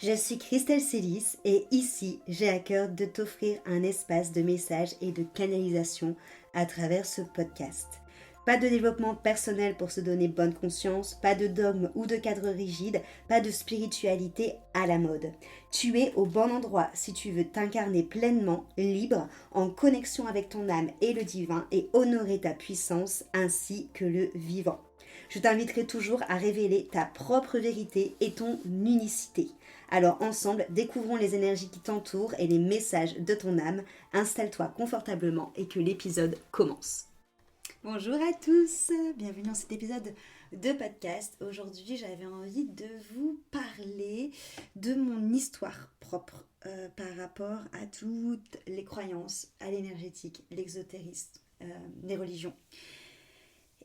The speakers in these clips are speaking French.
Je suis Christelle Célis et ici, j'ai à cœur de t'offrir un espace de messages et de canalisation à travers ce podcast. Pas de développement personnel pour se donner bonne conscience, pas de dogme ou de cadre rigide, pas de spiritualité à la mode. Tu es au bon endroit si tu veux t'incarner pleinement, libre, en connexion avec ton âme et le divin et honorer ta puissance ainsi que le vivant. Je t'inviterai toujours à révéler ta propre vérité et ton unicité. Alors ensemble, découvrons les énergies qui t'entourent et les messages de ton âme. Installe-toi confortablement et que l'épisode commence. Bonjour à tous, bienvenue dans cet épisode de podcast. Aujourd'hui, j'avais envie de vous parler de mon histoire propre par rapport à toutes les croyances, à l'énergétique, l'exotérisme, les religions.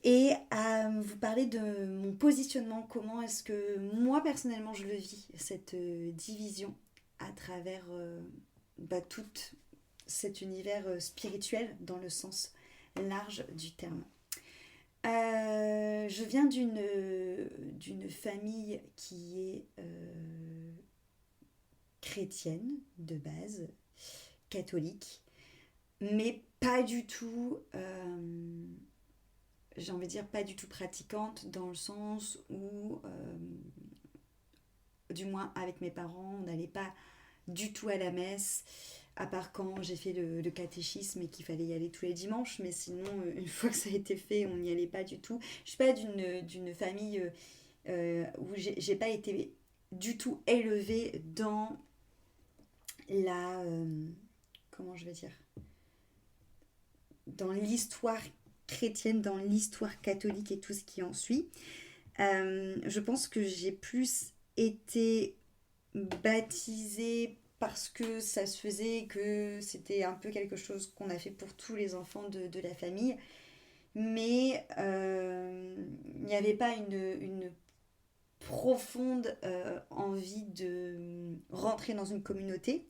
Et à vous parler de mon positionnement, comment est-ce que moi personnellement je le vis, cette division à travers tout cet univers spirituel dans le sens large du terme. Je viens d'une famille qui est chrétienne de base, catholique, mais pas du tout... j'ai envie de dire pas du tout pratiquante dans le sens où, du moins avec mes parents, on n'allait pas du tout à la messe, à part quand j'ai fait le catéchisme et qu'il fallait y aller tous les dimanches, mais sinon, une fois que ça a été fait, on n'y allait pas du tout. Je suis pas d'une famille où j'ai pas été du tout élevée dans la... comment je vais dire, dans l'histoire chrétienne, dans l'histoire catholique et tout ce qui en suit. Je pense que j'ai plus été baptisée parce que ça se faisait, que c'était un peu quelque chose qu'on a fait pour tous les enfants de la famille. Mais il n'y avait pas une profonde envie de rentrer dans une communauté.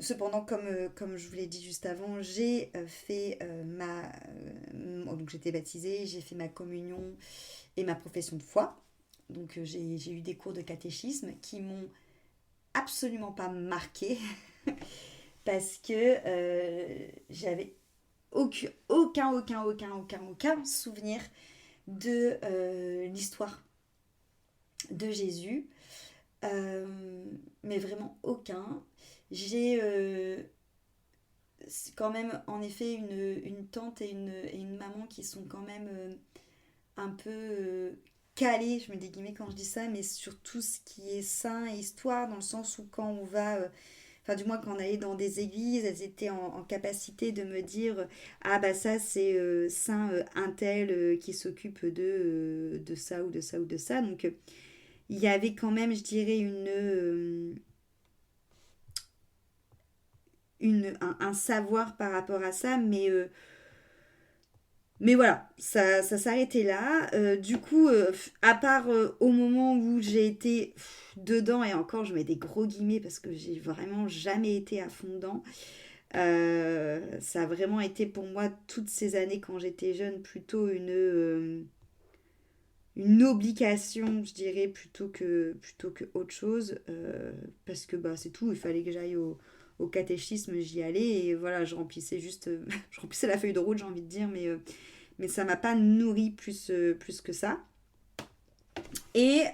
Cependant, comme je vous l'ai dit juste avant, j'ai fait donc j'étais baptisée, j'ai fait ma communion et ma profession de foi. Donc j'ai eu des cours de catéchisme qui m'ont absolument pas marquée parce que j'avais aucun souvenir de l'histoire de Jésus. Mais vraiment aucun. J'ai quand même en effet une tante et une maman qui sont quand même un peu calées, je mets des guillemets quand je dis ça, mais sur tout ce qui est saint et histoire, dans le sens où quand on va... enfin, du moins, quand on allait dans des églises, elles étaient en capacité de me dire ah, bah ça, c'est Saint un tel qui s'occupe de ça ou de ça ou de ça. Donc, il y avait quand même, je dirais, un savoir par rapport à ça, mais voilà, ça s'arrêtait là. Du coup, à part au moment où j'ai été dedans, et encore je mets des gros guillemets parce que j'ai vraiment jamais été à fond dedans, ça a vraiment été pour moi toutes ces années quand j'étais jeune plutôt une obligation, je dirais, plutôt que autre chose, parce que bah, c'est tout, il fallait que j'aille au catéchisme, j'y allais, et voilà, je remplissais juste, je remplissais la feuille de route, j'ai envie de dire, mais ça m'a pas nourri plus que ça. Et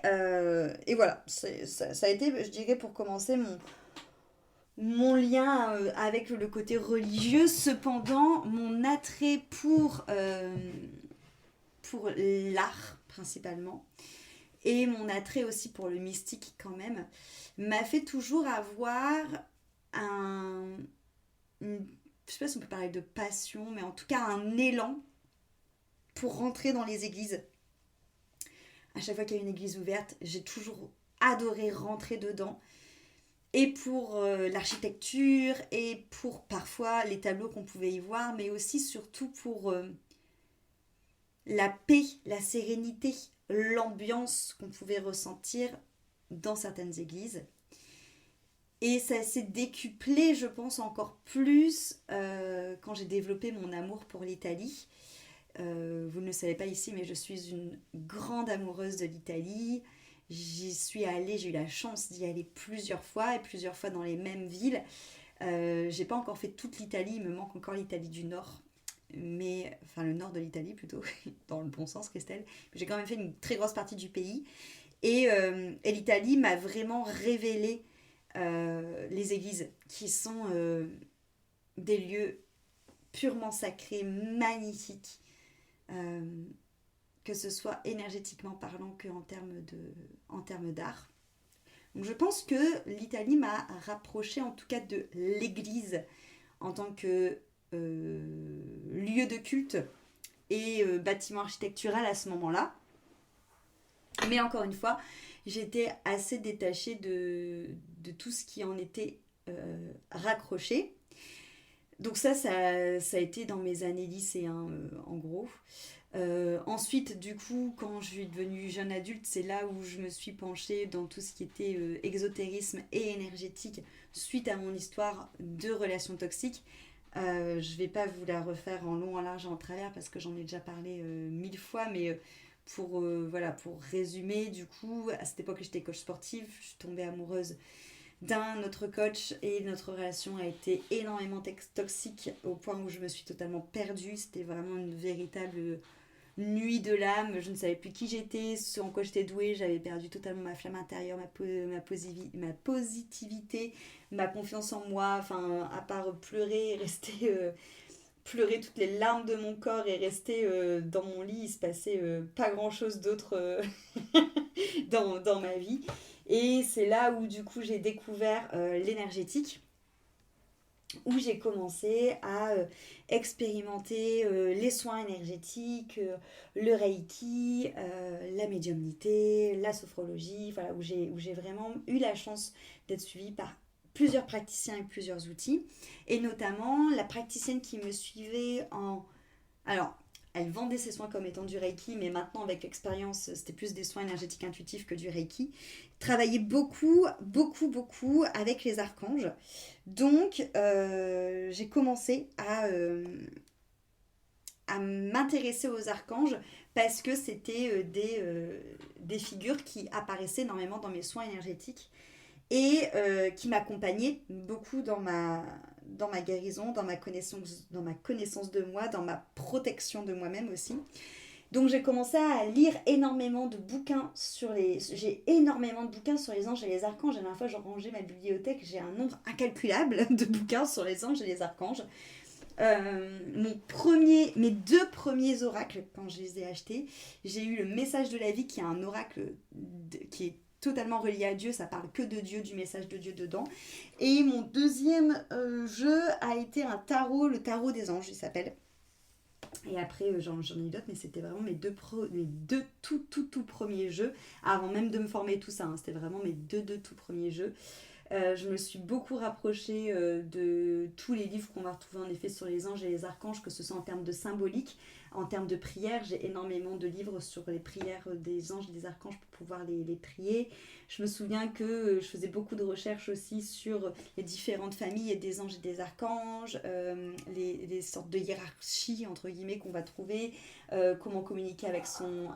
voilà, ça a été, je dirais, pour commencer, mon lien avec le côté religieux. Cependant, mon attrait pour l'art, principalement, et mon attrait aussi pour le mystique quand même, m'a fait toujours avoir un... je sais pas si on peut parler de passion, mais en tout cas un élan pour rentrer dans les églises. À chaque fois qu'il y a une église ouverte, j'ai toujours adoré rentrer dedans. Et pour l'architecture, et pour parfois les tableaux qu'on pouvait y voir, mais aussi surtout pour la paix, la sérénité, l'ambiance qu'on pouvait ressentir dans certaines églises. Et ça s'est décuplé, je pense, encore plus quand j'ai développé mon amour pour l'Italie. Vous ne le savez pas ici, mais je suis une grande amoureuse de l'Italie. j'y suis allée, j'ai eu la chance d'y aller plusieurs fois, et plusieurs fois dans les mêmes villes. J'ai pas encore fait toute l'Italie, il me manque encore l'Italie du Nord. Mais, enfin le nord de l'Italie plutôt, dans le bon sens Christelle. J'ai quand même fait une très grosse partie du pays. Et l'Italie m'a vraiment révélé les églises, qui sont des lieux purement sacrés, magnifiques, euh, que ce soit énergétiquement parlant en termes d'art. Donc je pense que l'Italie m'a rapproché en tout cas de l'église en tant que lieu de culte et bâtiment architectural à ce moment-là. Mais encore une fois, j'étais assez détachée de tout ce qui en était raccroché. Donc ça a été dans mes années lycée, en gros. Ensuite, du coup, quand je suis devenue jeune adulte, c'est là où je me suis penchée dans tout ce qui était exotérisme et énergétique suite à mon histoire de relations toxiques. Je vais pas vous la refaire en long, en large et en travers parce que j'en ai déjà parlé 1000 fois, mais pour résumer, du coup, à cette époque j'étais coach sportive, je suis tombée amoureuse d'un autre coach et notre relation a été énormément toxique au point où je me suis totalement perdue. C'était vraiment une véritable nuit de l'âme, je ne savais plus qui j'étais, ce en quoi j'étais douée, j'avais perdu totalement ma flamme intérieure, ma positivité, ma confiance en moi, enfin à part pleurer, pleurer toutes les larmes de mon corps et rester dans mon lit, il se passait pas grand chose d'autre dans ma vie. Et c'est là où du coup j'ai découvert l'énergétique, où j'ai commencé à expérimenter les soins énergétiques, le reiki, la médiumnité, la sophrologie, voilà, où j'ai vraiment eu la chance d'être suivie par plusieurs praticiens et plusieurs outils, et notamment la praticienne qui me suivait en... Alors, elle vendait ses soins comme étant du Reiki, mais maintenant, avec l'expérience, c'était plus des soins énergétiques intuitifs que du Reiki. Travaillait beaucoup, beaucoup, beaucoup avec les archanges. Donc, j'ai commencé à m'intéresser aux archanges parce que c'était des figures qui apparaissaient énormément dans mes soins énergétiques et qui m'accompagnait beaucoup dans ma guérison, dans ma connaissance de moi, dans ma protection de moi-même aussi. Donc j'ai commencé à lire énormément de bouquins sur les... J'ai énormément de bouquins sur les anges et les archanges. La dernière fois, j'ai rangé ma bibliothèque, j'ai un nombre incalculable de bouquins sur les anges et les archanges. Mes deux premiers oracles, quand je les ai achetés, j'ai eu le message de la vie, qui est un oracle qui est totalement relié à Dieu, ça parle que de Dieu, du message de Dieu dedans. Et mon deuxième jeu a été un tarot, le tarot des anges, il s'appelle. Et après, j'en ai eu d'autres, mais c'était vraiment mes deux tout premiers jeux, avant même de me former tout ça, hein, c'était vraiment mes deux tout premiers jeux. Je me suis beaucoup rapprochée de tous les livres qu'on va retrouver en effet sur les anges et les archanges, que ce soit en termes de symbolique, en termes de prière. J'ai énormément de livres sur les prières des anges et des archanges pour pouvoir les prier. Je me souviens que je faisais beaucoup de recherches aussi sur les différentes familles des anges et des archanges, les sortes de hiérarchies entre guillemets qu'on va trouver, comment communiquer avec son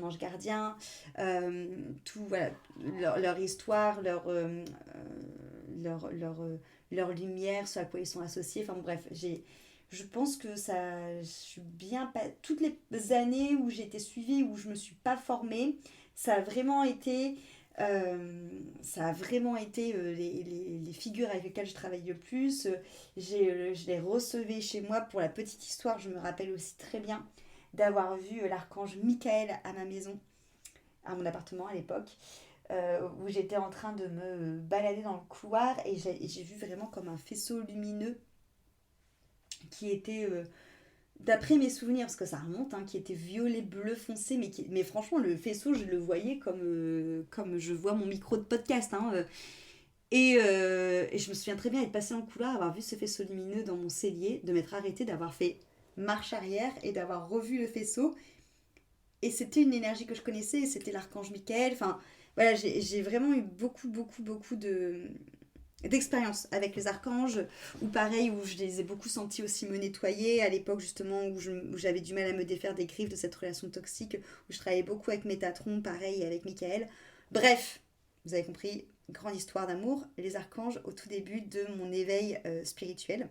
ange gardien, tout, voilà, leur histoire, leur lumière, ce à quoi ils sont associés. Enfin bref, je pense que je suis bien pas toutes les années où j'ai été suivie, où je me suis pas formée, ça a vraiment été les figures avec lesquelles je travaille le plus. Je les recevais chez moi. Pour la petite histoire, je me rappelle aussi très bien d'avoir vu l'archange Michael à ma maison, à mon appartement à l'époque, où j'étais en train de me balader dans le couloir et j'ai vu vraiment comme un faisceau lumineux qui était, d'après mes souvenirs, parce que ça remonte, hein, qui était violet bleu foncé, mais franchement le faisceau je le voyais comme je vois mon micro de podcast, hein, et je me souviens très bien être passée dans le couloir, avoir vu ce faisceau lumineux dans mon cellier, de m'être arrêtée, d'avoir fait marche arrière et d'avoir revu le faisceau. Et c'était une énergie que je connaissais, c'était l'archange Michael. Enfin, voilà, j'ai vraiment eu beaucoup, beaucoup, beaucoup d'expérience avec les archanges, ou pareil, où je les ai beaucoup sentis aussi me nettoyer, à l'époque justement où j'avais du mal à me défaire des griffes de cette relation toxique, où je travaillais beaucoup avec Métatron, pareil, et avec Michael. Bref, vous avez compris, grande histoire d'amour, les archanges au tout début de mon éveil spirituel.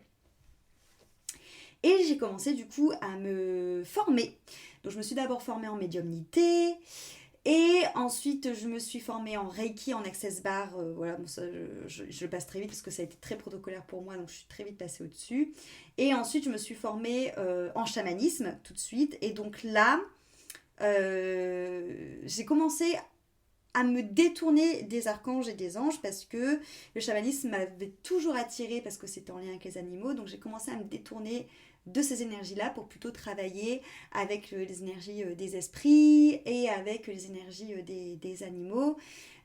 Et j'ai commencé du coup à me former. Donc je me suis d'abord formée en médiumnité, et ensuite, je me suis formée en Reiki, en Access Bar. Voilà, bon, ça, je passe très vite parce que ça a été très protocolaire pour moi, donc je suis très vite passée au-dessus. Et ensuite, je me suis formée en chamanisme tout de suite. Et donc là, j'ai commencé à me détourner des archanges et des anges parce que le chamanisme m'avait toujours attirée parce que c'était en lien avec les animaux. Donc j'ai commencé à me détourner de ces énergies-là pour plutôt travailler avec les énergies des esprits et avec les énergies des animaux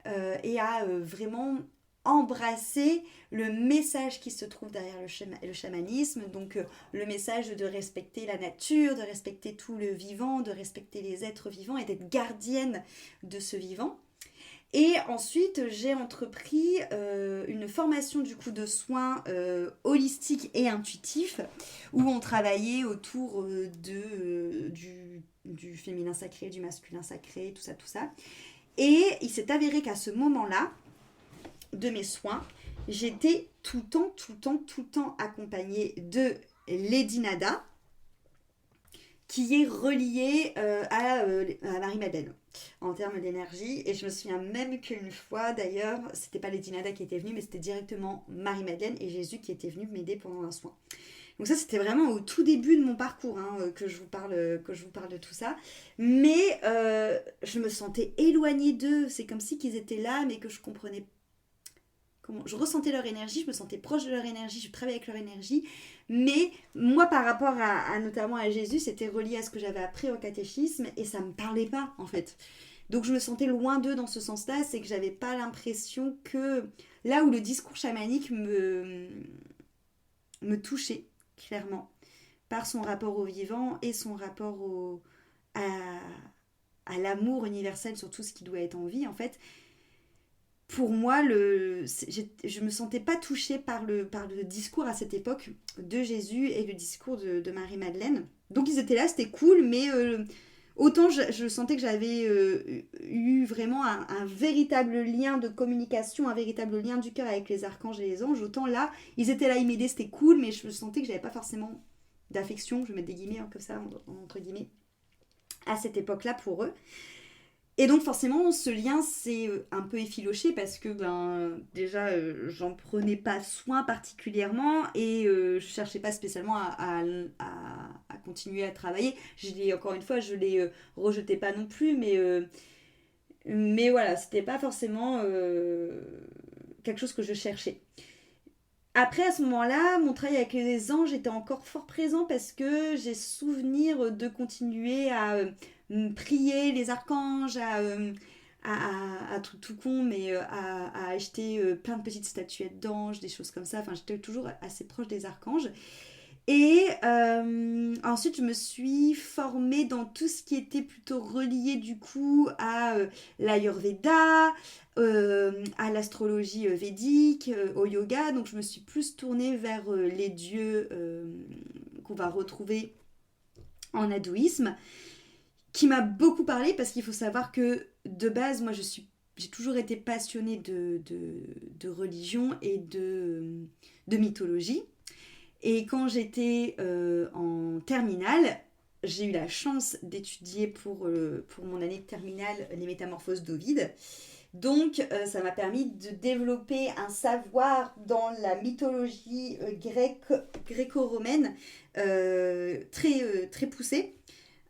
et à vraiment embrasser le message qui se trouve derrière le chamanisme, donc le message de respecter la nature, de respecter tout le vivant, de respecter les êtres vivants et d'être gardienne de ce vivant. Et ensuite, j'ai entrepris une formation du coup de soins holistiques et intuitifs où on travaillait autour du féminin sacré, du masculin sacré, tout ça, tout ça. Et il s'est avéré qu'à ce moment-là, de mes soins, j'étais tout le temps accompagnée de Lady Nada, qui est reliée à Marie-Madeleine en termes d'énergie. Et je me souviens même qu'une fois, d'ailleurs, c'était pas Lady Nada qui était venue, mais c'était directement Marie-Madeleine et Jésus qui était venu m'aider pendant un soin. Donc ça, c'était vraiment au tout début de mon parcours que je vous parle de tout ça. Mais je me sentais éloignée d'eux. C'est comme si qu'ils étaient là, mais que je comprenais comment je ressentais leur énergie, je me sentais proche de leur énergie, je travaillais avec leur énergie, mais moi par rapport notamment à Jésus, c'était relié à ce que j'avais appris au catéchisme et ça me parlait pas en fait. Donc je me sentais loin d'eux dans ce sens-là, c'est que j'avais pas l'impression que là où le discours chamanique me touchait clairement par son rapport au vivant et son rapport à, à l'amour universel sur tout ce qui doit être en vie en fait. Pour moi, je me sentais pas touchée par le discours à cette époque de Jésus et le discours de Marie-Madeleine. Donc ils étaient là, c'était cool, mais autant je sentais que j'avais eu vraiment un véritable lien de communication, un véritable lien du cœur avec les archanges et les anges, autant là, ils étaient là, ils m'aidaient, c'était cool, mais je sentais que j'avais pas forcément d'affection, je mets des guillemets comme ça, entre guillemets, à cette époque-là pour eux. Et donc forcément, ce lien s'est un peu effiloché parce que déjà, j'en prenais pas soin particulièrement et je cherchais pas spécialement à continuer à travailler. Encore une fois, je les rejetais pas non plus, mais voilà, c'était pas forcément quelque chose que je cherchais. Après, à ce moment-là, mon travail avec les anges était encore fort présent parce que j'ai souvenir de continuer à prier les archanges, à tout con, mais à acheter plein de petites statuettes d'anges, des choses comme ça. Enfin, j'étais toujours assez proche des archanges. Et ensuite, je me suis formée dans tout ce qui était plutôt relié du coup à l'Ayurveda, à l'astrologie védique, au yoga. Donc, je me suis plus tournée vers les dieux qu'on va retrouver en hindouisme, qui m'a beaucoup parlé parce qu'il faut savoir que de base, moi, j'ai toujours été passionnée de religion et de mythologie. Et quand j'étais en terminale, j'ai eu la chance d'étudier pour mon année de terminale les métamorphoses d'Ovide. Donc ça m'a permis de développer un savoir dans la mythologie gréco-romaine très poussé.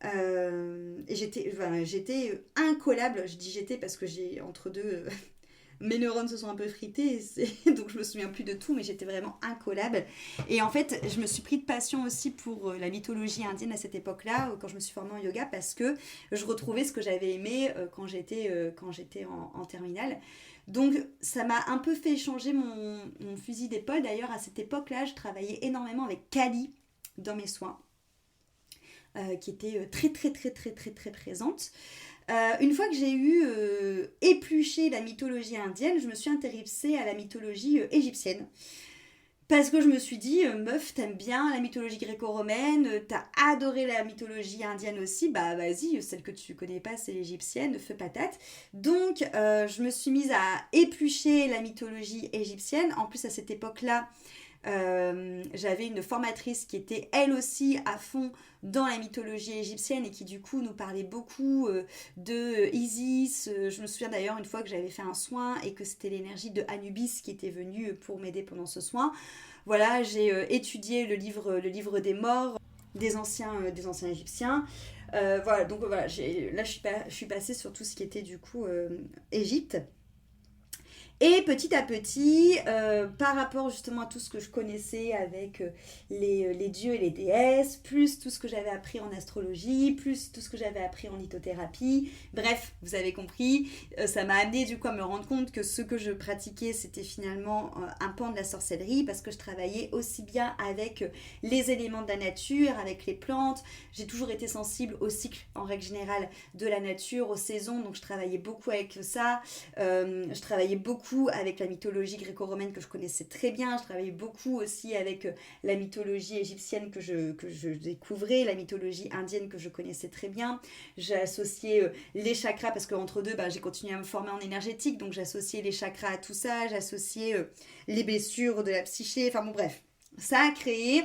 Et j'étais incollable, je dis j'étais parce que j'ai entre deux mes neurones se sont un peu frités, donc je me souviens plus de tout, mais j'étais vraiment incollable. Et en fait, je me suis pris de passion aussi pour la mythologie indienne à cette époque-là, quand je me suis formée en yoga, parce que je retrouvais ce que j'avais aimé quand j'étais en terminale. Donc ça m'a un peu fait changer mon fusil d'épaule. D'ailleurs, à cette époque-là, je travaillais énormément avec Kali dans mes soins, qui était très présente. Une fois que j'ai eu épluché la mythologie indienne, je me suis intéressée à la mythologie égyptienne. Parce que je me suis dit, meuf, t'aimes bien la mythologie gréco-romaine, t'as adoré la mythologie indienne aussi, bah vas-y, celle que tu connais pas, c'est l'égyptienne, feu patate. Donc, je me suis mise à éplucher la mythologie égyptienne. En plus, à cette époque-là, j'avais une formatrice qui était elle aussi à fond dans la mythologie égyptienne et qui du coup nous parlait beaucoup de Isis. Je me souviens d'ailleurs une fois que j'avais fait un soin et que c'était l'énergie de Anubis qui était venue pour m'aider pendant ce soin. Voilà, j'ai étudié le livre des morts des anciens égyptiens. Voilà, donc voilà, là je suis passée sur tout ce qui était du coup Égypte. Et petit à petit, par rapport justement à tout ce que je connaissais avec les dieux et les déesses, plus tout ce que j'avais appris en astrologie, plus tout ce que j'avais appris en lithothérapie, bref, vous avez compris, ça m'a amené du coup à me rendre compte que ce que je pratiquais, c'était finalement un pan de la sorcellerie, parce que je travaillais aussi bien avec les éléments de la nature, avec les plantes. J'ai toujours été sensible au cycle, en règle générale, de la nature, aux saisons, donc je travaillais beaucoup avec ça. Je travaillais beaucoup avec la mythologie gréco-romaine que je connaissais très bien. Je travaillais beaucoup aussi avec la mythologie égyptienne que je découvrais, la mythologie indienne que je connaissais très bien. J'ai associé les chakras parce qu'entre deux, j'ai continué à me former en énergétique. Donc j'associais les chakras à tout ça. J'associais les blessures de la psyché. Enfin bon, bref. Ça a créé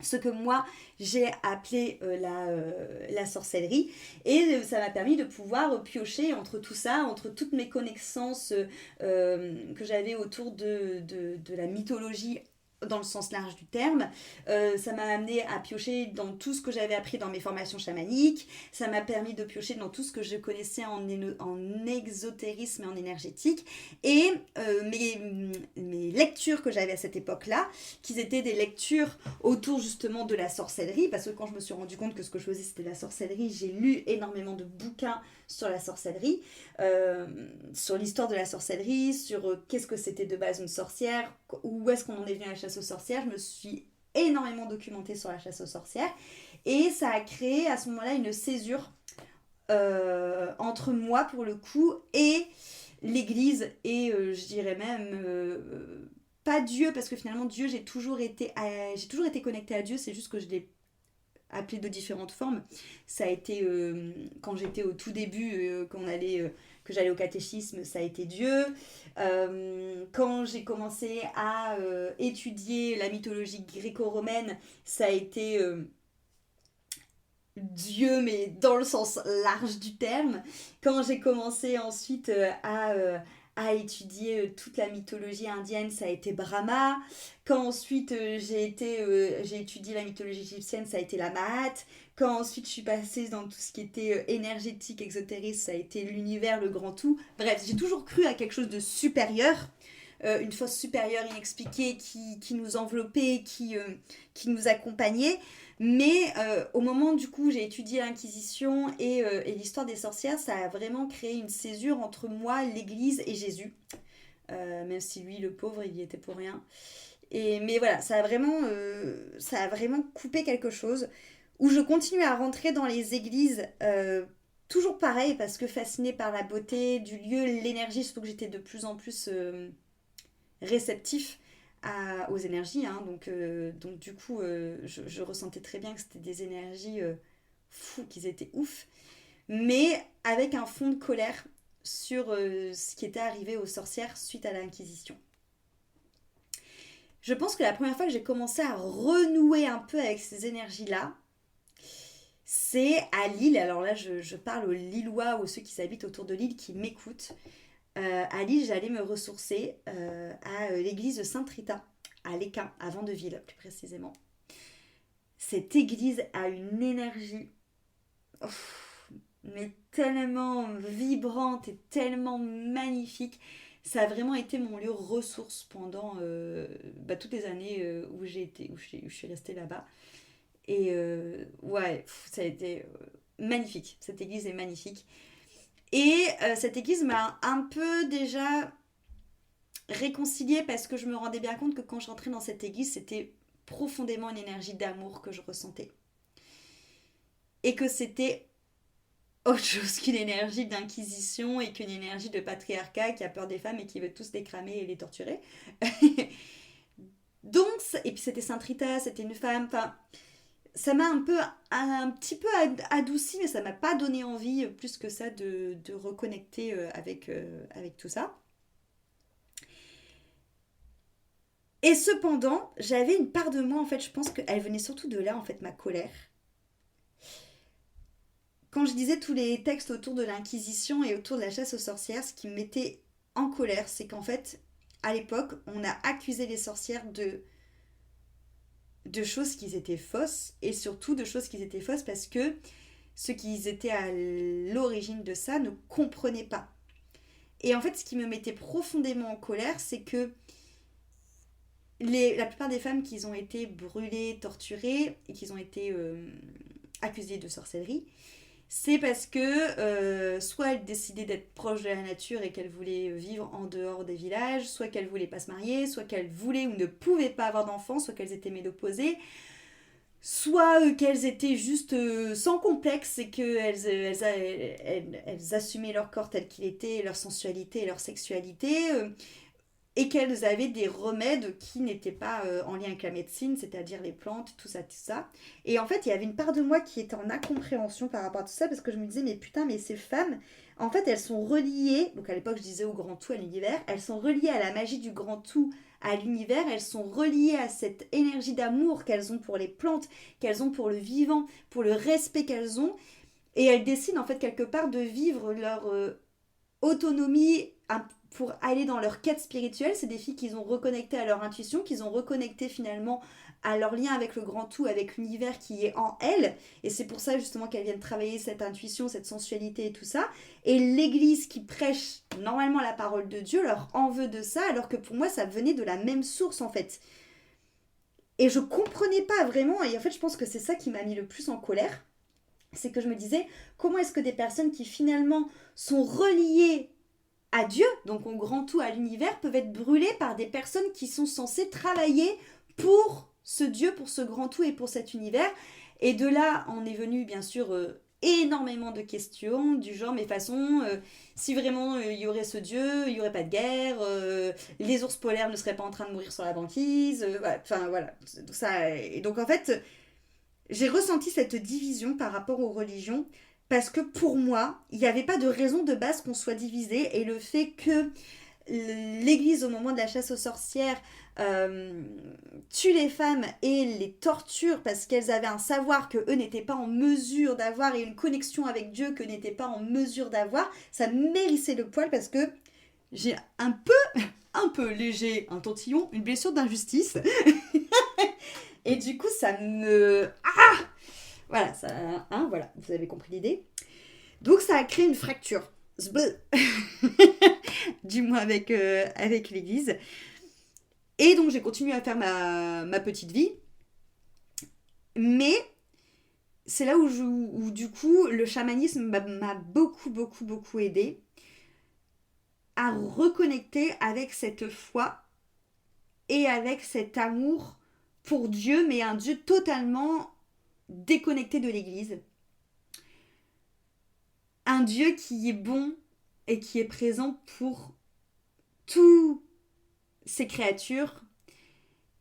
ce que moi j'ai appelé la sorcellerie, et ça m'a permis de pouvoir piocher entre tout ça, entre toutes mes connaissances que j'avais autour de la mythologie dans le sens large du terme. Ça m'a amené à piocher dans tout ce que j'avais appris dans mes formations chamaniques. Ça m'a permis de piocher dans tout ce que je connaissais en exotérisme et en énergétique. Et mes lectures que j'avais à cette époque-là, qui étaient des lectures autour justement de la sorcellerie, parce que quand je me suis rendu compte que ce que je faisais c'était la sorcellerie, j'ai lu énormément de bouquins sur la sorcellerie, sur l'histoire de la sorcellerie, sur qu'est-ce que c'était de base une sorcière, où est-ce qu'on en est venu à la chasse aux sorcières. Je me suis énormément documentée sur la chasse aux sorcières, et ça a créé à ce moment-là une césure entre moi pour le coup et l'église, et je dirais même pas Dieu, parce que finalement Dieu, j'ai toujours été connectée à Dieu, c'est juste que je l'ai appelé de différentes formes. Ça a été quand j'étais au tout début, que j'allais au catéchisme, ça a été Dieu. Quand j'ai commencé à étudier la mythologie gréco-romaine, ça a été Dieu, mais dans le sens large du terme. Quand j'ai commencé ensuite à étudier toute la mythologie indienne, ça a été Brahma. Quand ensuite j'ai étudié la mythologie égyptienne, ça a été la Mahat. Quand ensuite je suis passée dans tout ce qui était énergétique, exotérique, ça a été l'univers, le grand tout. Bref, j'ai toujours cru à quelque chose de supérieur. Une force supérieure inexpliquée qui nous enveloppait, qui nous accompagnait. Mais au moment du coup j'ai étudié l'Inquisition et l'histoire des sorcières, ça a vraiment créé une césure entre moi, l'Église et Jésus. Même si lui, le pauvre, il y était pour rien. Mais voilà, ça a vraiment coupé quelque chose où je continue à rentrer dans les églises. Toujours pareil, parce que fascinée par la beauté du lieu, l'énergie, surtout que j'étais de plus en plus réceptif aux énergies. Hein. Donc du coup, je ressentais très bien que c'était des énergies fous, qu'ils étaient ouf. Mais avec un fond de colère sur ce qui était arrivé aux sorcières suite à l'Inquisition. Je pense que la première fois que j'ai commencé à renouer un peu avec ces énergies-là, c'est à Lille. Alors là, je parle aux Lillois ou ceux qui habitent autour de Lille qui m'écoutent. À Lille, j'allais me ressourcer à l'église de Sainte-Rita, à l'Équin, à Vandeville plus précisément. Cette église a une énergie mais tellement vibrante et tellement magnifique. Ça a vraiment été mon lieu ressource pendant toutes les années où je suis restée là-bas. Et ouais, ça a été magnifique. Cette église est magnifique. Et cette église m'a un peu déjà réconciliée, parce que je me rendais bien compte que quand j'entrais dans cette église, c'était profondément une énergie d'amour que je ressentais. Et que c'était autre chose qu'une énergie d'inquisition et qu'une énergie de patriarcat qui a peur des femmes et qui veut tous les cramer et les torturer. Donc, et puis c'était Sainte Rita, c'était une femme, enfin, ça m'a un petit peu adouci, mais ça m'a pas donné envie plus que ça de reconnecter avec tout ça. Et cependant, j'avais une part de moi, en fait, je pense qu'elle venait surtout de là, en fait, ma colère. Quand je disais tous les textes autour de l'Inquisition et autour de la chasse aux sorcières, ce qui me mettait en colère, c'est qu'en fait, à l'époque, on a accusé les sorcières de choses qui étaient fausses, et surtout de choses qui étaient fausses parce que ceux qui étaient à l'origine de ça ne comprenaient pas. Et en fait, ce qui me mettait profondément en colère, c'est que la plupart des femmes qui ont été brûlées, torturées, et qui ont été accusées de sorcellerie, c'est parce que soit elles décidaient d'être proches de la nature et qu'elles voulaient vivre en dehors des villages, soit qu'elles voulaient pas se marier, soit qu'elles voulaient ou ne pouvaient pas avoir d'enfants, soit qu'elles étaient ménopausées, soit qu'elles étaient juste sans complexe et qu'elles assumaient leur corps tel qu'il était, leur sensualité et leur sexualité, et qu'elles avaient des remèdes qui n'étaient pas en lien avec la médecine, c'est-à-dire les plantes, tout ça, tout ça. Et en fait, il y avait une part de moi qui était en incompréhension par rapport à tout ça, parce que je me disais, mais putain, mais ces femmes, en fait, elles sont reliées, donc à l'époque je disais au grand tout, à l'univers, elles sont reliées à la magie du grand tout, à l'univers, elles sont reliées à cette énergie d'amour qu'elles ont pour les plantes, qu'elles ont pour le vivant, pour le respect qu'elles ont, et elles décident en fait quelque part de vivre leur autonomie pour aller dans leur quête spirituelle. C'est des filles qui ont reconnecté à leur intuition, qui ont reconnecté finalement à leur lien avec le grand tout, avec l'univers qui est en elles. Et c'est pour ça justement qu'elles viennent travailler cette intuition, cette sensualité et tout ça. Et l'église qui prêche normalement la parole de Dieu leur en veut de ça, alors que pour moi ça venait de la même source en fait. Et je comprenais pas vraiment, et en fait je pense que c'est ça qui m'a mis le plus en colère. C'est que je me disais, comment est-ce que des personnes qui finalement sont reliées à Dieu, donc au grand tout, à l'univers, peuvent être brûlées par des personnes qui sont censées travailler pour ce Dieu, pour ce grand tout et pour cet univers. Et de là, on est venu bien sûr énormément de questions du genre, mais façon, si vraiment il y aurait ce Dieu, il n'y aurait pas de guerre, les ours polaires ne seraient pas en train de mourir sur la banquise, enfin voilà. Et donc en fait, j'ai ressenti cette division par rapport aux religions parce que pour moi, il n'y avait pas de raison de base qu'on soit divisé et le fait que l'Église, au moment de la chasse aux sorcières, tue les femmes et les torture parce qu'elles avaient un savoir que eux n'étaient pas en mesure d'avoir et une connexion avec Dieu que n'étaient pas en mesure d'avoir, ça mérissait le poil parce que j'ai un peu léger, un tantillon, une blessure d'injustice. Et du coup, ça me... Ah voilà, ça, hein, voilà, vous avez compris l'idée. Donc, ça a créé une fracture. Du moins avec l'église. Et donc, j'ai continué à faire ma petite vie. Mais c'est là où du coup, le chamanisme m'a beaucoup, beaucoup, beaucoup aidé à reconnecter avec cette foi et avec cet amour pour Dieu, mais un Dieu totalement déconnecté de l'Église. Un Dieu qui est bon et qui est présent pour toutes ses créatures.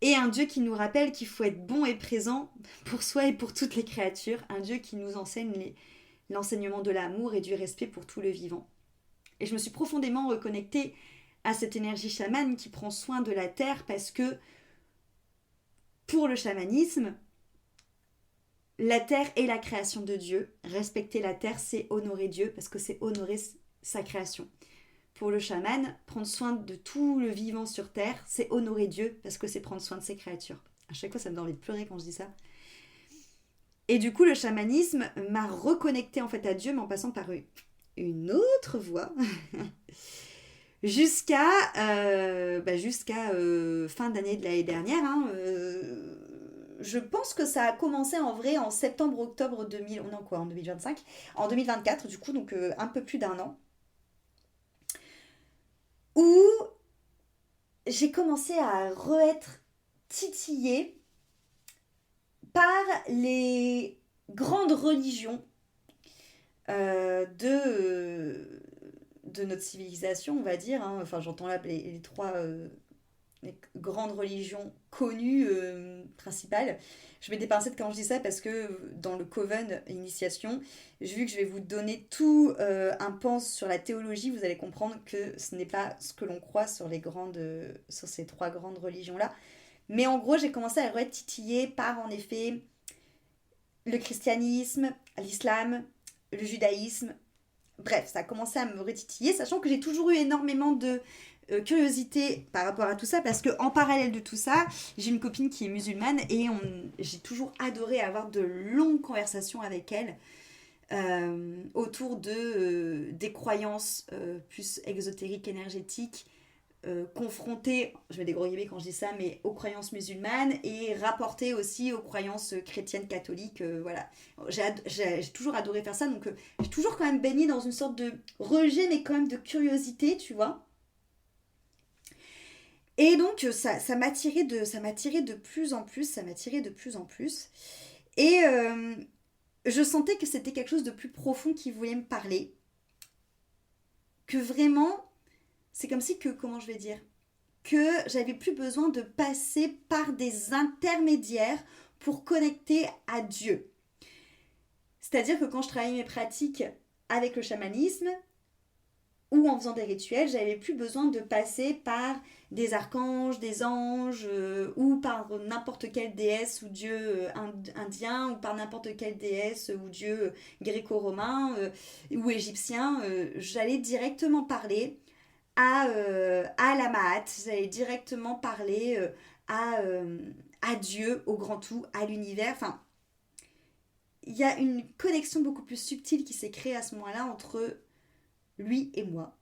Et un Dieu qui nous rappelle qu'il faut être bon et présent pour soi et pour toutes les créatures. Un Dieu qui nous enseigne l'enseignement de l'amour et du respect pour tout le vivant. Et je me suis profondément reconnectée à cette énergie chamane qui prend soin de la terre parce que pour le chamanisme, la terre est la création de Dieu. Respecter la terre, c'est honorer Dieu parce que c'est honorer sa création. Pour le chaman, prendre soin de tout le vivant sur terre, c'est honorer Dieu parce que c'est prendre soin de ses créatures. À chaque fois, ça me donne envie de pleurer quand je dis ça. Et du coup, le chamanisme m'a reconnecté en fait à Dieu, mais en passant par une autre voie. jusqu'à fin d'année de l'année dernière. Je pense que ça a commencé en vrai en septembre-octobre 2000, on est en quoi, en 2025 En 2024, du coup, donc un peu plus d'un an. Où j'ai commencé à re-être titillée par les grandes religions de notre civilisation, on va dire, hein. Enfin, j'entends là les trois les grandes religions connues principales. Je mets des pincettes quand je dis ça parce que dans le Coven Initiation, vu que je vais vous donner tout un pan sur la théologie, vous allez comprendre que ce n'est pas ce que l'on croit sur sur ces trois grandes religions-là. Mais en gros, j'ai commencé à être titillée par, en effet, le christianisme, l'islam, le judaïsme. Bref, ça a commencé à me retitiller, sachant que j'ai toujours eu énormément de curiosité par rapport à tout ça, parce que en parallèle de tout ça, j'ai une copine qui est musulmane et j'ai toujours adoré avoir de longues conversations avec elle autour des croyances plus exotériques, énergétiques, confrontées, je mets des gros guillemets quand je dis ça, mais aux croyances musulmanes et rapportées aussi aux croyances chrétiennes, catholiques. Voilà. J'ai toujours adoré faire ça, donc j'ai toujours quand même baigné dans une sorte de rejet, mais quand même de curiosité, tu vois. Et donc ça m'attirait de plus en plus, ça m'attirait de plus en plus. Et je sentais que c'était quelque chose de plus profond qui voulait me parler. Que vraiment, c'est comme si que, comment je vais dire, que j'avais plus besoin de passer par des intermédiaires pour connecter à Dieu. C'est-à-dire que quand je travaillais mes pratiques avec le chamanisme, ou en faisant des rituels, j'avais plus besoin de passer par des archanges, des anges, ou par n'importe quelle déesse ou dieu indien, ou par n'importe quelle déesse ou dieu gréco-romain ou égyptien. J'allais directement parler à la Mahat, j'allais directement parler à Dieu, au grand tout, à l'univers. Enfin, il y a une connexion beaucoup plus subtile qui s'est créée à ce moment-là entre lui et moi.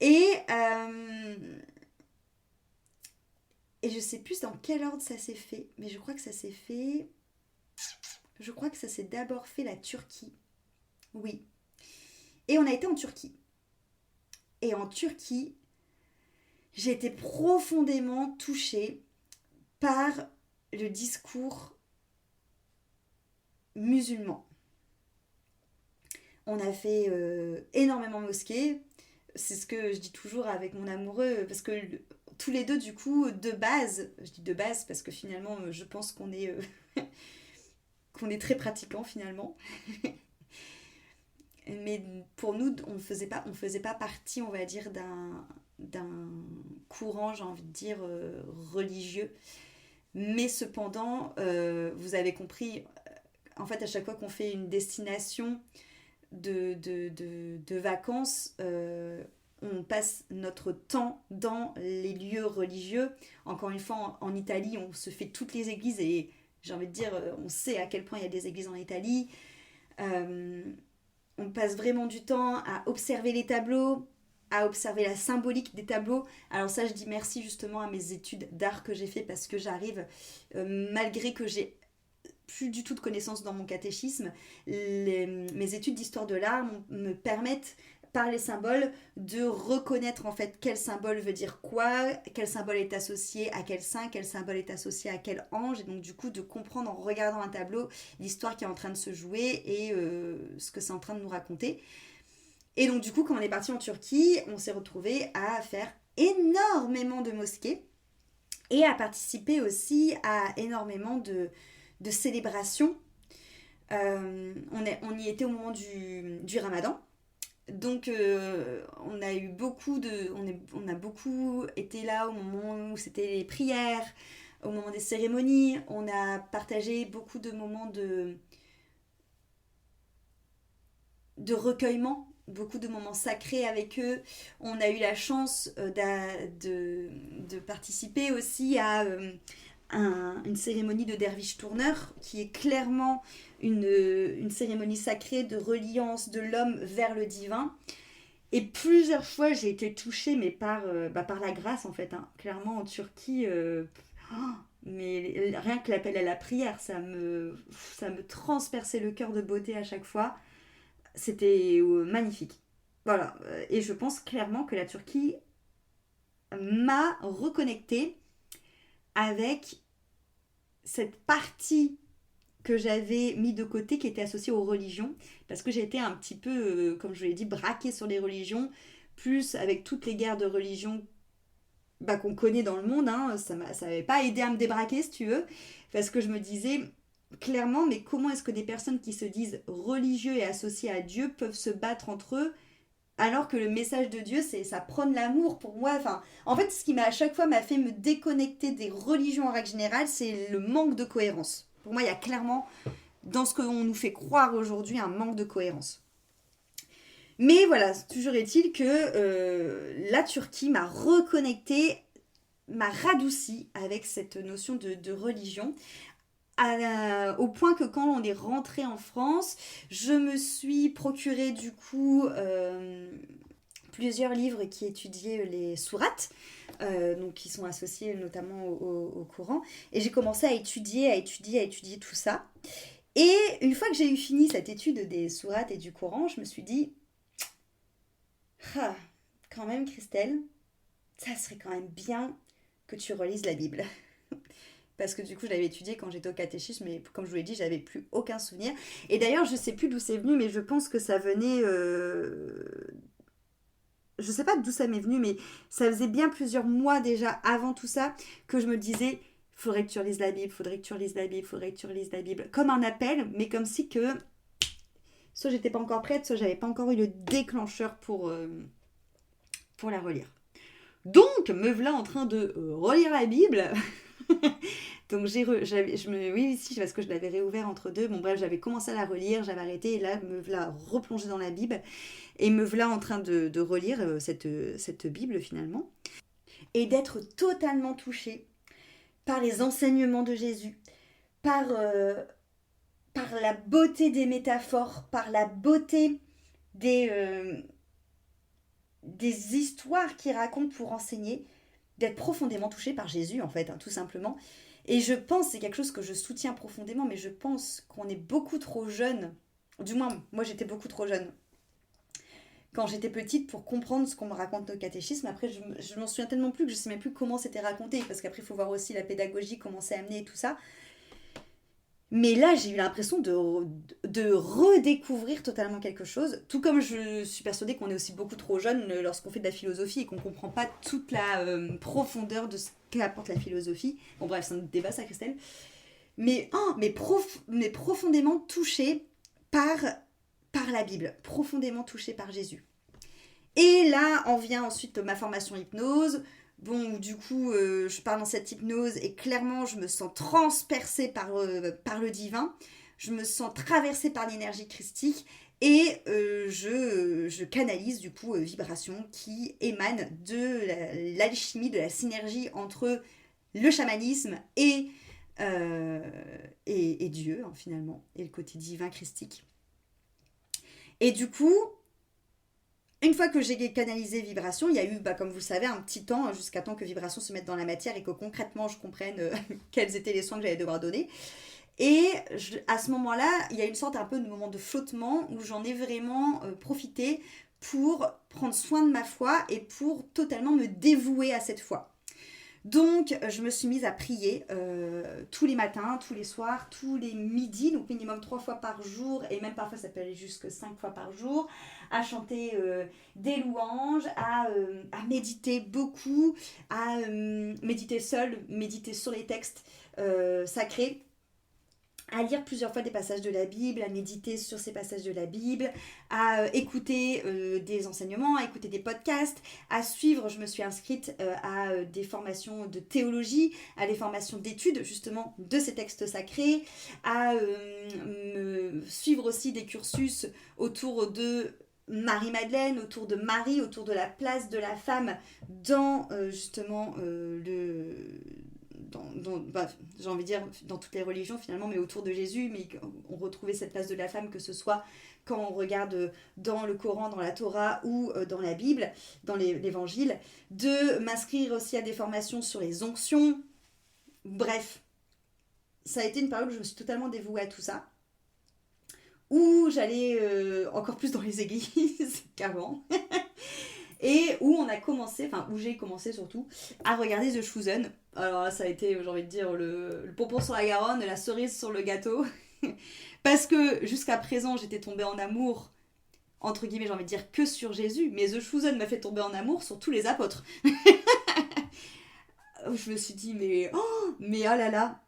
Et, et je sais plus dans quel ordre ça s'est fait, mais je crois que ça s'est fait. Je crois que ça s'est d'abord fait la Turquie. Oui. Et on a été en Turquie. Et en Turquie, j'ai été profondément touchée par le discours musulman. On a fait énormément de mosquées. C'est ce que je dis toujours avec mon amoureux, parce que tous les deux, du coup, de base, je dis de base parce que finalement, je pense qu'on est, qu'on est très pratiquants finalement. Mais pour nous, on faisait pas partie, on va dire, d'un courant, j'ai envie de dire, religieux. Mais cependant, vous avez compris, en fait, à chaque fois qu'on fait une destination de vacances, on passe notre temps dans les lieux religieux. Encore une fois, en Italie, on se fait toutes les églises et j'ai envie de dire, on sait à quel point il y a des églises en Italie. Euh, on passe vraiment du temps à observer les tableaux, à observer la symbolique des tableaux. Alors ça, je dis merci justement à mes études d'art que j'ai fait parce que j'arrive, malgré que j'ai plus du tout de connaissances dans mon catéchisme, mes études d'histoire de l'art me permettent par les symboles de reconnaître en fait quel symbole veut dire quoi, quel symbole est associé à quel saint, quel symbole est associé à quel ange, et donc du coup de comprendre en regardant un tableau l'histoire qui est en train de se jouer et ce que c'est en train de nous raconter. Et donc du coup quand on est parti en Turquie, on s'est retrouvé à faire énormément de mosquées et à participer aussi à énormément de célébrations. On y était au moment du ramadan. Donc on a eu beaucoup on a beaucoup été là au moment où c'était les prières, au moment des cérémonies. On a partagé beaucoup de moments de recueillement, beaucoup de moments sacrés avec eux. On a eu la chance de participer aussi à une cérémonie de derviche tourneur qui est clairement une cérémonie sacrée de reliance de l'homme vers le divin. Et plusieurs fois j'ai été touchée mais par la grâce en fait, hein. Clairement en Turquie, mais rien que l'appel à la prière, ça me transperçait le cœur de beauté à chaque fois. C'était magnifique. Voilà, et je pense clairement que la Turquie m'a reconnectée avec cette partie que j'avais mis de côté qui était associé aux religions, parce que j'ai été un petit peu, comme je l'ai dit, braquée sur les religions, plus avec toutes les guerres de religion qu'on connaît dans le monde, hein, ça m'avait pas aidé à me débraquer si tu veux, parce que je me disais clairement, mais comment est-ce que des personnes qui se disent religieux et associées à Dieu peuvent se battre entre eux alors que le message de Dieu, c'est ça prône l'amour pour moi. Enfin, en fait, ce qui m'a à chaque fois m'a fait me déconnecter des religions en règle générale, c'est le manque de cohérence. Pour moi, il y a clairement, dans ce qu'on nous fait croire aujourd'hui, un manque de cohérence. Mais voilà, toujours est-il que la Turquie m'a reconnecté, m'a radouci avec cette notion de religion. Au point que quand on est rentré en France, je me suis procuré du coup plusieurs livres qui étudiaient les sourates, donc qui sont associés notamment au Coran, et j'ai commencé à étudier tout ça. Et une fois que j'ai eu fini cette étude des sourates et du Coran, je me suis dit, ah, quand même Christelle, ça serait quand même bien que tu relises la Bible. Parce que du coup, je l'avais étudié quand j'étais au catéchisme, mais comme je vous l'ai dit, j'avais plus aucun souvenir. Et d'ailleurs, je sais plus d'où c'est venu, mais je pense que ça venait. Je sais pas d'où ça m'est venu, mais ça faisait bien plusieurs mois déjà avant tout ça que je me disais faudrait que tu relises la Bible, faudrait que tu relises la Bible, faudrait que tu relises la Bible. Comme un appel, mais comme si que. Soit j'étais pas encore prête, soit j'avais pas encore eu le déclencheur pour la relire. Donc, me voilà en train de relire la Bible. Donc oui, si, parce que je l'avais réouvert entre deux. Bon bref, j'avais commencé à la relire, j'avais arrêté, et là, me voilà replongée dans la Bible. Et me voilà en train de relire cette Bible finalement. Et d'être totalement touchée par les enseignements de Jésus, par la beauté des métaphores, par la beauté des histoires qu'il raconte pour enseigner, d'être profondément touchée par Jésus en fait, hein, tout simplement. Et je pense, c'est quelque chose que je soutiens profondément, mais je pense qu'on est beaucoup trop jeune, du moins moi j'étais beaucoup trop jeune quand j'étais petite pour comprendre ce qu'on me raconte au catéchisme. Après je m'en souviens tellement plus que je sais même plus comment c'était raconté, parce qu'après il faut voir aussi la pédagogie, comment c'est amené et tout ça. Mais là, j'ai eu l'impression de redécouvrir totalement quelque chose. Tout comme je suis persuadée qu'on est aussi beaucoup trop jeune lorsqu'on fait de la philosophie et qu'on ne comprend pas toute la profondeur de ce qu'apporte la philosophie. Bon bref, c'est un débat ça, Christelle. Mais profondément touchée par la Bible, profondément touchée par Jésus. Et là, en vient ensuite ma formation hypnose. Bon, du coup, je pars dans cette hypnose et clairement, je me sens transpercée par le divin. Je me sens traversée par l'énergie christique et je canalise du coup vibrations qui émanent de l'alchimie, de la synergie entre le chamanisme et Dieu, hein, finalement, et le côté divin christique. Et du coup, une fois que j'ai canalisé Vibration, il y a eu, comme vous le savez, un petit temps jusqu'à temps que Vibration se mette dans la matière et que concrètement je comprenne quels étaient les soins que j'allais devoir donner. Et à ce moment-là, il y a une sorte un peu de moment de flottement où j'en ai vraiment profité pour prendre soin de ma foi et pour totalement me dévouer à cette foi. Donc, je me suis mise à prier tous les matins, tous les soirs, tous les midis, donc minimum 3 fois par jour, et même parfois ça peut aller jusque 5 fois par jour, à chanter des louanges, à méditer beaucoup, à méditer seule, méditer sur les textes sacrés, à lire plusieurs fois des passages de la Bible, à méditer sur ces passages de la Bible, à écouter des enseignements, à écouter des podcasts, à suivre, je me suis inscrite à des formations de théologie, à des formations d'études justement de ces textes sacrés, à me suivre aussi des cursus autour de Marie-Madeleine, autour de Marie, autour de la place de la femme dans justement j'ai envie de dire dans toutes les religions finalement, mais autour de Jésus, mais on retrouvait cette place de la femme, que ce soit quand on regarde dans le Coran, dans la Torah ou dans la Bible, dans l'évangile, de m'inscrire aussi à des formations sur les onctions. Bref, ça a été une période où je me suis totalement dévouée à tout ça, où j'allais encore plus dans les églises qu'avant. Et où j'ai commencé surtout à regarder The Chosen. Alors là, ça a été, j'ai envie de dire, le pompon sur la Garonne, la cerise sur le gâteau. Parce que jusqu'à présent, j'étais tombée en amour, entre guillemets, j'ai envie de dire, que sur Jésus, mais The Chosen m'a fait tomber en amour sur tous les apôtres. Je me suis dit, mais oh là là,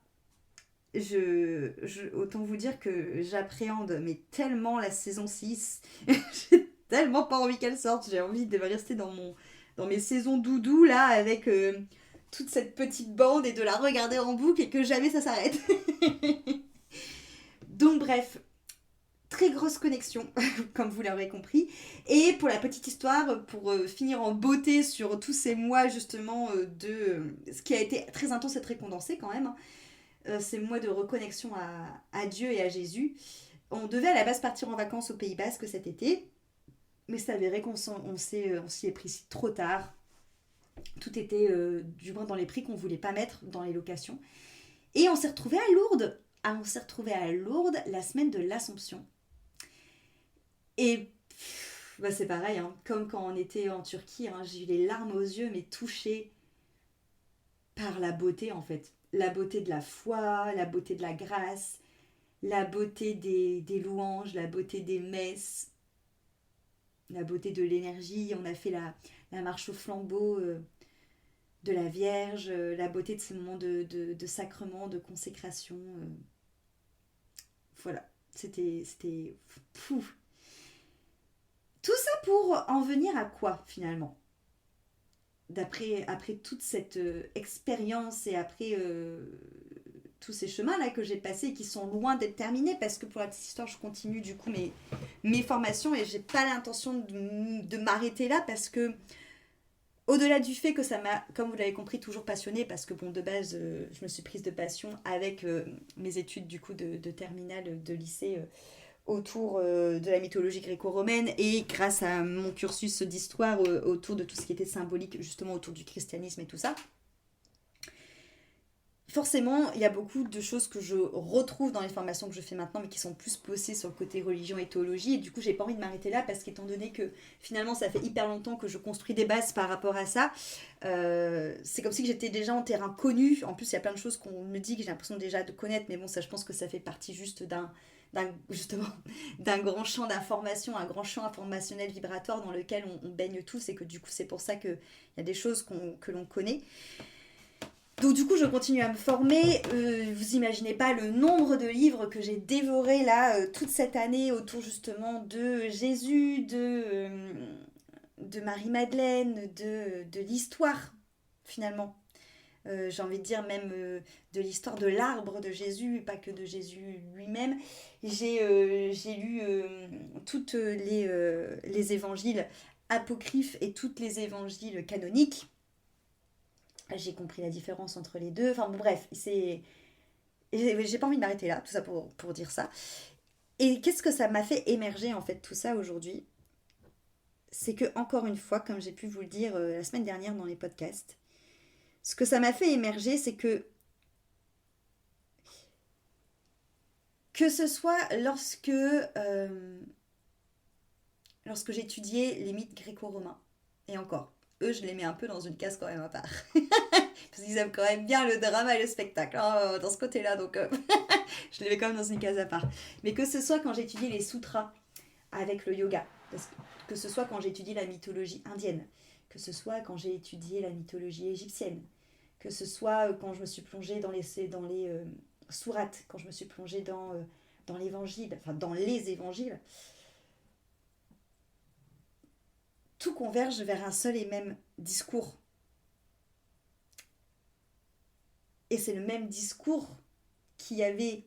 autant vous dire que j'appréhende mais tellement la saison 6. J'ai tellement pas envie qu'elle sorte. J'ai envie de rester dans mes saisons doudou là avec toute cette petite bande et de la regarder en boucle et que jamais ça s'arrête. Donc bref, très grosse connexion, comme vous l'aurez compris. Et pour la petite histoire, pour finir en beauté sur tous ces mois justement ce qui a été très intense et très condensé quand même, ces mois de reconnexion à Dieu et à Jésus. On devait à la base partir en vacances au Pays Basque cet été, mais c'est avéré on s'y est pris trop tard. Tout était du moins dans les prix qu'on voulait pas mettre dans les locations. Et on s'est retrouvés à Lourdes. Ah, on s'est retrouvés à Lourdes la semaine de l'Assomption. Et bah c'est pareil, hein, comme quand on était en Turquie, hein, j'ai eu les larmes aux yeux, mais touchée par la beauté en fait. La beauté de la foi, la beauté de la grâce, la beauté des louanges, la beauté des messes, la beauté de l'énergie. On a fait la marche au flambeau de la Vierge, la beauté de ces moments de sacrement, de consécration. Voilà, c'était fou. Tout ça pour en venir à quoi finalement après toute cette expérience et après tous ces chemins là que j'ai passés et qui sont loin d'être terminés parce que pour la petite histoire je continue du coup mes formations et j'ai pas l'intention de m'arrêter là parce que au-delà du fait que ça m'a, comme vous l'avez compris, toujours passionnée parce que bon de base je me suis prise de passion avec mes études du coup de terminale de lycée autour de la mythologie gréco-romaine et grâce à mon cursus d'histoire autour de tout ce qui était symbolique justement autour du christianisme et tout ça. Forcément, il y a beaucoup de choses que je retrouve dans les formations que je fais maintenant, mais qui sont plus posées sur le côté religion et théologie. Et du coup, j'ai pas envie de m'arrêter là parce qu'étant donné que finalement, ça fait hyper longtemps que je construis des bases par rapport à ça, c'est comme si j'étais déjà en terrain connu. En plus, il y a plein de choses qu'on me dit que j'ai l'impression déjà de connaître, mais bon, ça, je pense que ça fait partie juste justement d'un grand champ d'information, un grand champ informationnel vibratoire dans lequel on baigne tous et que du coup, c'est pour ça qu'il y a des choses que l'on connaît. Donc du coup, je continue à me former. Vous imaginez pas le nombre de livres que j'ai dévorés là toute cette année autour justement de Jésus, de Marie-Madeleine, de l'histoire finalement. J'ai envie de dire même de l'histoire de l'arbre de Jésus, pas que de Jésus lui-même. J'ai lu toutes les évangiles apocryphes et toutes les évangiles canoniques. J'ai compris la différence entre les deux. Enfin bon, bref, j'ai pas envie de m'arrêter là, tout ça pour dire ça. Et qu'est-ce que ça m'a fait émerger en fait tout ça aujourd'hui? C'est que, encore une fois, comme j'ai pu vous le dire la semaine dernière dans les podcasts, ce que ça m'a fait émerger, c'est que ce soit lorsque j'étudiais les mythes gréco-romains, et encore, eux, je les mets un peu dans une case quand même à part. Parce qu'ils aiment quand même bien le drama et le spectacle hein, dans ce côté-là, donc je les mets quand même dans une case à part. Mais que ce soit quand j'étudie les sutras avec le yoga, que ce soit quand j'étudie la mythologie indienne, que ce soit quand j'ai étudié la mythologie égyptienne, que ce soit quand je me suis plongée dans les sourates, quand je me suis plongée dans l'évangile, enfin dans les évangiles, tout converge vers un seul et même discours. Et c'est le même discours qu'il y avait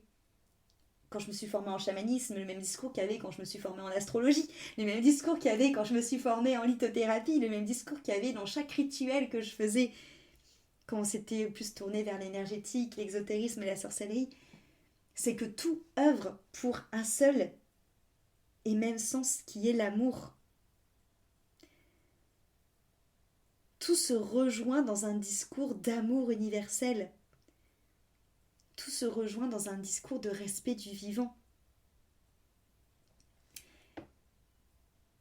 quand je me suis formée en chamanisme, le même discours qu'il y avait quand je me suis formée en astrologie, le même discours qu'il y avait quand je me suis formée en lithothérapie, le même discours qu'il y avait dans chaque rituel que je faisais quand c'était plus tourné vers l'énergétique, l'exotérisme et la sorcellerie. C'est que tout œuvre pour un seul et même sens qui est l'amour. Tout se rejoint dans un discours d'amour universel. Tout se rejoint dans un discours de respect du vivant.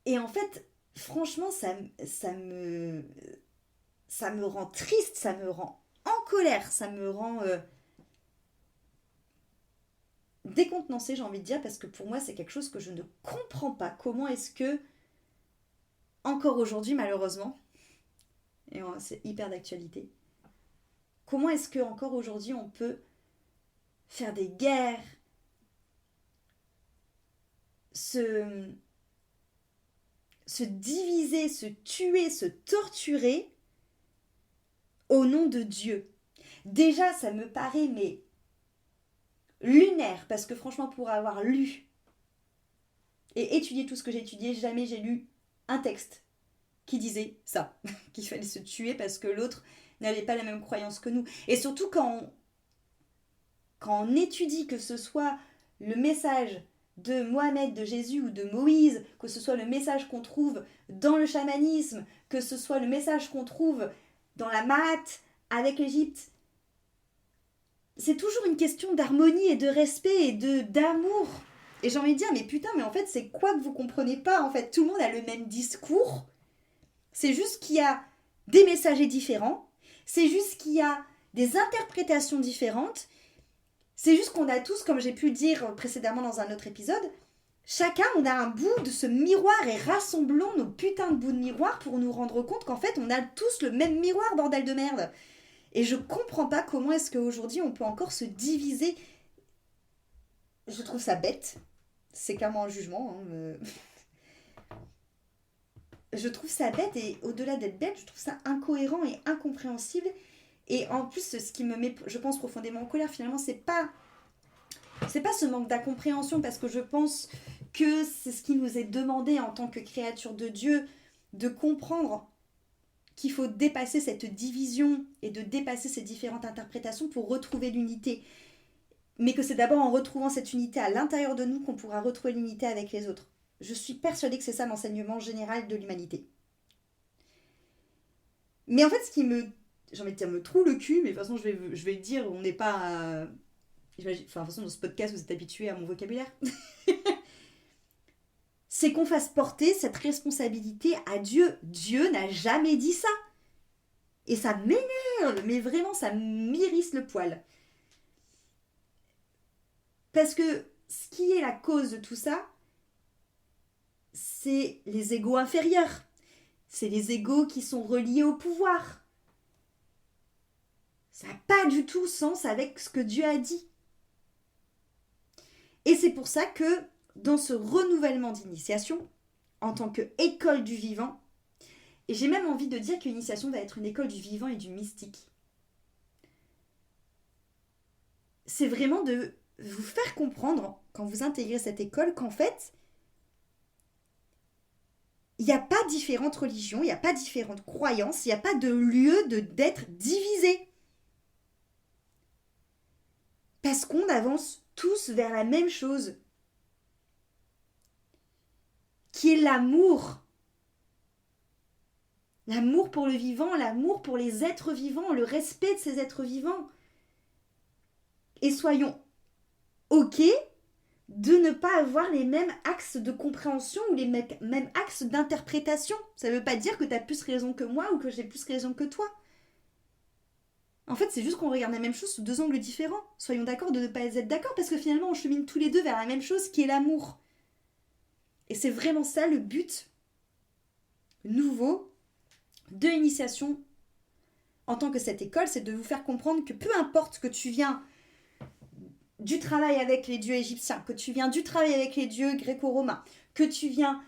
Et en fait, franchement, ça me rend triste, ça me rend en colère, ça me rend décontenancée, j'ai envie de dire, parce que pour moi, c'est quelque chose que je ne comprends pas. Comment est-ce que, encore aujourd'hui, malheureusement, et c'est hyper d'actualité, comment est-ce que encore aujourd'hui on peut faire des guerres, se diviser, se tuer, se torturer au nom de Dieu. Déjà, ça me paraît mais lunaire, parce que franchement, pour avoir lu et étudié tout ce que j'ai étudié, jamais j'ai lu un texte qui disait ça, qu'il fallait se tuer parce que l'autre n'avait pas la même croyance que nous. Et surtout quand on étudie, que ce soit le message de Mohamed, de Jésus ou de Moïse, que ce soit le message qu'on trouve dans le chamanisme, que ce soit le message qu'on trouve dans la Maat, avec l'Égypte, c'est toujours une question d'harmonie et de respect et d'amour. Et j'ai envie de dire, mais putain, mais en fait, c'est quoi que vous comprenez pas? En fait, tout le monde a le même discours. C'est juste qu'il y a des messagers différents. C'est juste qu'il y a des interprétations différentes. C'est juste qu'on a tous, comme j'ai pu le dire précédemment dans un autre épisode, chacun, on a un bout de ce miroir et rassemblons nos putains de bouts de miroir pour nous rendre compte qu'en fait, on a tous le même miroir, bordel de merde. Et je comprends pas comment est-ce qu'aujourd'hui on peut encore se diviser. Je trouve ça bête. C'est clairement un jugement. Je trouve ça bête et au-delà d'être bête, je trouve ça incohérent et incompréhensible. Et en plus, ce qui me met, je pense, profondément en colère, finalement, c'est pas ce manque d'incompréhension, parce que je pense que c'est ce qui nous est demandé en tant que créature de Dieu, de comprendre qu'il faut dépasser cette division et de dépasser ces différentes interprétations pour retrouver l'unité. Mais que c'est d'abord en retrouvant cette unité à l'intérieur de nous qu'on pourra retrouver l'unité avec les autres. Je suis persuadée que c'est ça l'enseignement général de l'humanité. Mais en fait, ce qui me, j'ai envie de dire, me trouve le cul, mais de toute façon, je vais le dire, on n'est pas... Enfin, de toute façon, dans ce podcast, vous êtes habitués à mon vocabulaire. C'est qu'on fasse porter cette responsabilité à Dieu. Dieu n'a jamais dit ça. Et ça m'énerve, mais vraiment, ça m'irrisse le poil. Parce que ce qui est la cause de tout ça, c'est les égos inférieurs. C'est les égos qui sont reliés au pouvoir. Ça n'a pas du tout sens avec ce que Dieu a dit. Et c'est pour ça que dans ce renouvellement d'initiation, en tant qu'école du vivant, et j'ai même envie de dire que l'initiation va être une école du vivant et du mystique, c'est vraiment de vous faire comprendre, quand vous intégrez cette école, qu'en fait, il n'y a pas différentes religions, il n'y a pas différentes croyances, il n'y a pas de lieu d'être divisé. Parce qu'on avance tous vers la même chose, qui est l'amour. L'amour pour le vivant, l'amour pour les êtres vivants, le respect de ces êtres vivants. Et soyons OK de ne pas avoir les mêmes axes de compréhension ou les mêmes axes d'interprétation. Ça ne veut pas dire que tu as plus raison que moi ou que j'ai plus raison que toi. En fait, c'est juste qu'on regarde la même chose sous deux angles différents. Soyons d'accord de ne pas être d'accord, parce que finalement, on chemine tous les deux vers la même chose, qui est l'amour. Et c'est vraiment ça le but nouveau de l'initiation en tant que cette école, c'est de vous faire comprendre que peu importe que tu viens du travail avec les dieux égyptiens, que tu viens du travail avec les dieux gréco-romains, que tu viens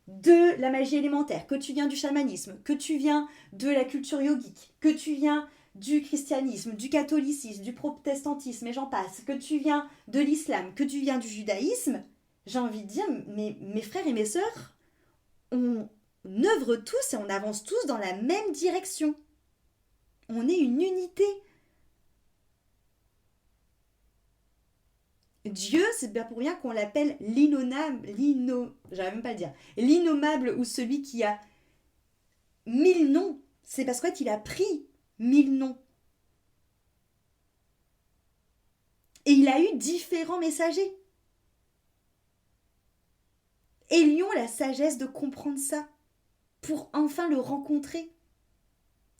de la magie élémentaire, que tu viens du chamanisme, que tu viens de la culture yogique, que tu viens du christianisme, du catholicisme, du protestantisme, et j'en passe, que tu viens de l'islam, que tu viens du judaïsme, j'ai envie de dire, mes frères et mes sœurs, on œuvre tous et on avance tous dans la même direction. On est une unité. Dieu, c'est bien pour rien qu'on l'appelle j'arrive même pas à le dire, l'innommable, ou celui qui a 1000 noms. C'est parce qu'en fait, il a pris 1000 noms. Et il a eu différents messagers. Ayons la sagesse de comprendre ça, pour enfin le rencontrer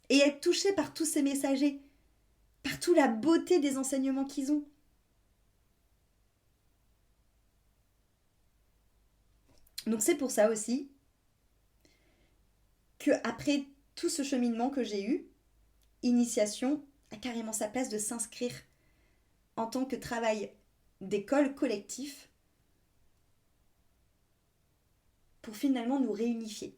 et être touché par tous ces messagers, par toute la beauté des enseignements qu'ils ont. Donc c'est pour ça aussi que après tout ce cheminement que j'ai eu, initiation a carrément sa place de s'inscrire en tant que travail d'école collectif pour finalement nous réunifier.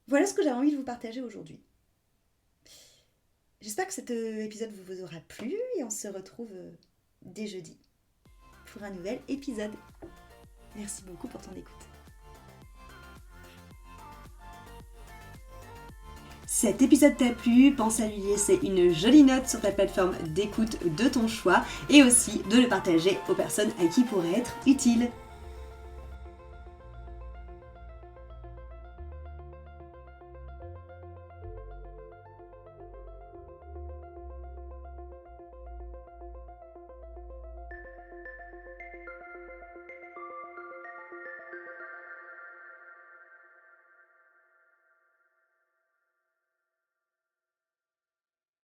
Voilà ce que j'avais envie de vous partager aujourd'hui. J'espère que cet épisode vous aura plu et on se retrouve dès jeudi pour un nouvel épisode. Merci beaucoup pour ton écoute. Cet épisode t'a plu, pense à lui laisser une jolie note sur ta plateforme d'écoute de ton choix et aussi de le partager aux personnes à qui il pourrait être utile.